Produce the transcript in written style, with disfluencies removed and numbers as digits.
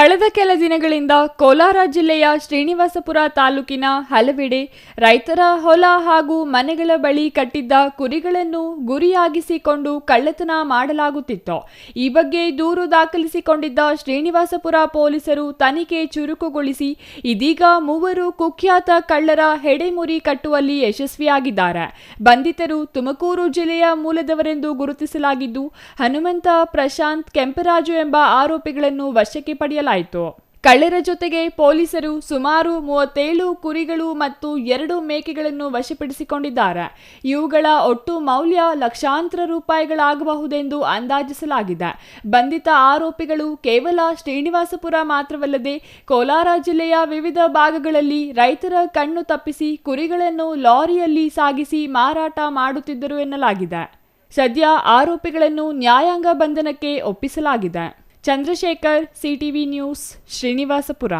ಕಳೆದ ಕೆಲ ದಿನಗಳಿಂದ ಕೋಲಾರ ಜಿಲ್ಲೆಯ ಶ್ರೀನಿವಾಸಪುರ ತಾಲೂಕಿನ ಹಲವೆಡೆ ರೈತರ ಹೊಲ ಹಾಗೂ ಮನೆಗಳ ಬಳಿ ಕಟ್ಟಿದ್ದ ಕುರಿಗಳನ್ನು ಗುರಿಯಾಗಿಸಿಕೊಂಡು ಕಳ್ಳತನ ಮಾಡಲಾಗುತ್ತಿತ್ತು. ಈ ಬಗ್ಗೆ ದೂರು ದಾಖಲಿಸಿಕೊಂಡಿದ್ದ ಶ್ರೀನಿವಾಸಪುರ ಪೊಲೀಸರು ತನಿಖೆ ಚುರುಕುಗೊಳಿಸಿ ಇದೀಗ 3 ಕುಖ್ಯಾತ ಕಳ್ಳರ ಹೆಡೆಮುರಿ ಕಟ್ಟುವಲ್ಲಿ ಯಶಸ್ವಿಯಾಗಿದ್ದಾರೆ. ಬಂಧಿತರು ತುಮಕೂರು ಜಿಲ್ಲೆಯ ಮೂಲದವರೆಂದು ಗುರುತಿಸಲಾಗಿದ್ದು, ಹನುಮಂತ, ಪ್ರಶಾಂತ್, ಕೆಂಪರಾಜು ಎಂಬ ಆರೋಪಿಗಳನ್ನು ವಶಕ್ಕೆ ಪಡೆಯಲಾಯಿತು. ಕಳ್ಳರ ಜೊತೆಗೆ ಪೊಲೀಸರು ಸುಮಾರು 37 ಕುರಿಗಳು ಮತ್ತು 2 ಮೇಕೆಗಳನ್ನು ವಶಪಡಿಸಿಕೊಂಡಿದ್ದಾರೆ. ಇವುಗಳ ಒಟ್ಟು ಮೌಲ್ಯ ಲಕ್ಷಾಂತರ ರೂಪಾಯಿಗಳಾಗಬಹುದೆಂದು ಅಂದಾಜಿಸಲಾಗಿದೆ. ಬಂಧಿತ ಆರೋಪಿಗಳು ಕೇವಲ ಶ್ರೀನಿವಾಸಪುರ ಮಾತ್ರವಲ್ಲದೆ ಕೋಲಾರ ಜಿಲ್ಲೆಯ ವಿವಿಧ ಭಾಗಗಳಲ್ಲಿ ರೈತರ ಕಣ್ಣು ತಪ್ಪಿಸಿ ಕುರಿಗಳನ್ನು ಲಾರಿಯಲ್ಲಿ ಸಾಗಿಸಿ ಮಾರಾಟ ಮಾಡುತ್ತಿದ್ದರು ಎನ್ನಲಾಗಿದೆ. ಸದ್ಯ ಆರೋಪಿಗಳನ್ನು ನ್ಯಾಯಾಂಗ ಬಂಧನಕ್ಕೆ ಒಪ್ಪಿಸಲಾಗಿದೆ. Chandrashekar, CTV news, Srinivaspur.